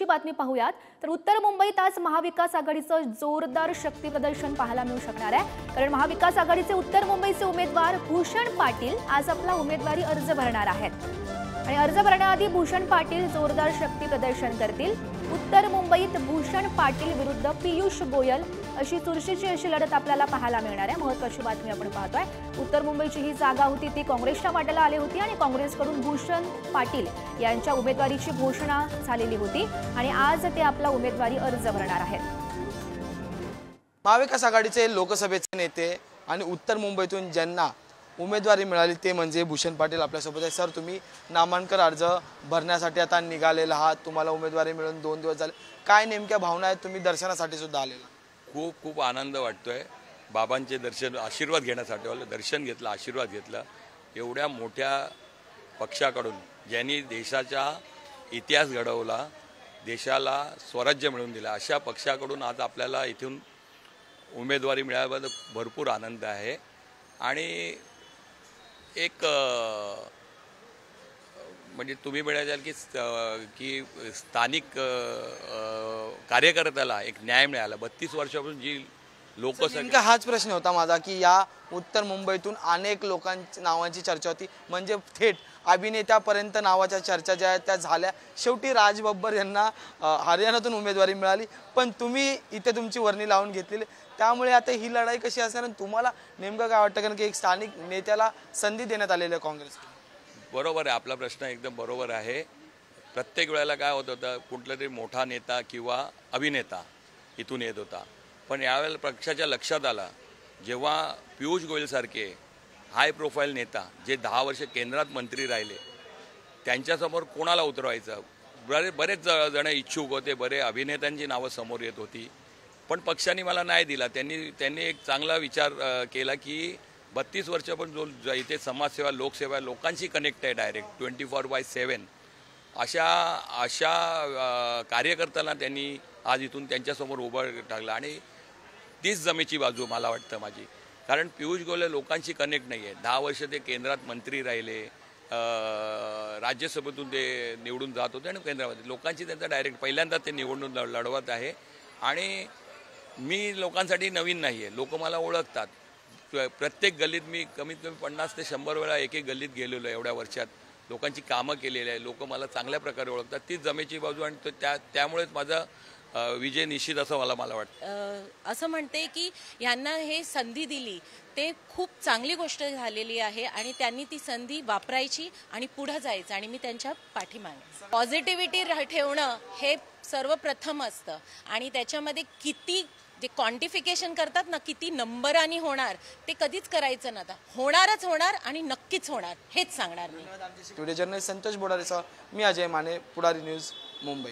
पुढची बातमी पाहूयात तर उत्तर मुंबईत आज महाविकास आघाडीचं जोरदार शक्ती प्रदर्शन पाहायला मिळू शकणार आहे। कारण महाविकास आघाडीचे उत्तर मुंबईचे उमेदवार भूषण पाटील आज आपला उमेदवारी अर्ज भरणार आहेत आणि अर्ज भरण्याआधी भूषण पाटील जोरदार शक्ती प्रदर्शन करतील। उत्तर मुंबईत भूषण पाटील विरुद्ध पीयूष गोयल अशी चुरशीची अशी लढत आपल्याला पाहायला मिळणार आहे। महत्त्वाची बातमी आपण पाहतोय। उत्तर मुंबईची ही जागा होती ती काँग्रेसच्या वाट्याला आली होती आणि काँग्रेसकडून भूषण पाटील यांच्या उमेदवारीची घोषणा झालेली होती आणि आज ते आपला उमेदवारी अर्ज भरणार आहेत। महाविकास आघाडीचे लोकसभेचे नेते आणि उत्तर मुंबईतून ज्यांना उमेदवारी मिळाली ते म्हणजे भूषण पाटील आपल्यासोबत आहे। सर, तुम्ही नामांकन अर्ज भरण्यासाठी आता निघालेला आहात, तुम्हाला उमेदवारी मिळून 2 दिवस झाले, काय नेमक्या भावना आहेत? तुम्ही दर्शनासाठी सुद्धा आलेला? खूप आनंद वाटतोय। बाबांचे दर्शन आशीर्वाद घेण्यासाठी आलो, दर्शन घेतलं, आशीर्वाद घेतला। एवढ्या मोठ्या पक्षाकडून ज्यांनी देशाचा इतिहास घडवला, देशाला स्वराज्य मिळवून दिला, अशा पक्षाकडून आज आपल्याला इथून उमेदवारी मिळाल्याबद्दल भरपूर आनंद आहे। आणि एक म्हणजे तुम्ही म्हणाल की स्थानिक कार्यकर्त्याला एक न्याय मिळाला। 32 वर्षापासून जी लोकसंख्या, हाच प्रश्न होता माझा की या उत्तर मुंबईतून अनेक लोकांच्या नावांची चर्चा होती, म्हणजे थेट अभिनेत्यापर्यंत नावाच्या चर्चा ज्या त्या झाल्या। शेवटी राज बब्बर यांना हरियाणातून उमेदवारी मिळाली, पण तुम्ही इथे तुमची वर्णी लावून घेतलेली, त्यामुळे आता ही लढाई कशी असणार? तुम्हाला नेमकं काय वाटतं? कारण की एक स्थानिक नेत्याला संधी देण्यात आलेली आहे काँग्रेस। बरोबर आहे, आपला प्रश्न एकदम बरोबर आहे। प्रत्येक वेळेला काय होत होतं, कुठला तरी मोठा नेता किंवा अभिनेता इथून येत होता, पण यावेळेला पक्षाच्या लक्षात आला जेव्हा पीयूष गोयलसारखे हाय प्रोफाईल नेता जे 10 वर्ष केंद्रात मंत्री राहिले त्यांच्यासमोर कोणाला उतरवायचं। बरेच जण इच्छुक होते, बरे अभिनेत्यांची नावं समोर येत होती, पण पक्षाने मला नाही दिला। त्यांनी एक चांगला विचार केला की 32 वर्ष पण जो इथे समाजसेवा, लोकसेवा, लोकांशी कनेक्ट आहे डायरेक्ट 24/7 अशा कार्यकर्त्याला त्यांनी आज इथून त्यांच्यासमोर उभं टाकलं। आणि तीच जमेची बाजू मला वाटतं माझी, कारण पीयूष गोयल लोकांशी कनेक्ट नाही आहे। 10 वर्ष ते केंद्रात मंत्री राहिले, राज्यसभेतून ते निवडून जात होते आणि केंद्रामध्ये लोकांची त्यांचा डायरेक्ट पहिल्यांदा ते निवडून लढवत आहे। आणि मी लोकांसाठी नवीन नाही आहे, लोक मला ओळखतात। प्रत्येक गल्लीत मी कमीत कमी 50 ते 100 वेळा एक गल्लीत गेलेलो आहे एवढ्या वर्षात, लोकांची कामं केलेली आहे, लोक मला चांगल्या प्रकारे ओळखतात। तीच जमेची बाजू आणि त्यामुळेच माझा विजय निश्चित असं मला वाटतं। असं म्हणते की यांना हे संधी दिली ते खूप चांगली गोष्ट झालेली आहे आणि त्यांनी ती संधी वापरायची आणि पुढे जायचं आणि मी त्यांच्या पाठीमागे। पॉझिटिव्हिटी ठेवणं हे सर्वप्रथम असतं आणि त्याच्यामध्ये किती जे क्वांटिफिकेशन करतात ना, किती नंबरांनी होणार ते कधीच करायचं नव्हतं। होणारच होणार आणि नक्कीच होणार हेच सांगणार मी। व्हिडिओ जर्नलिस्ट संतोष बोडारेसह मी अजय माने, पुढारी न्यूज, मुंबई।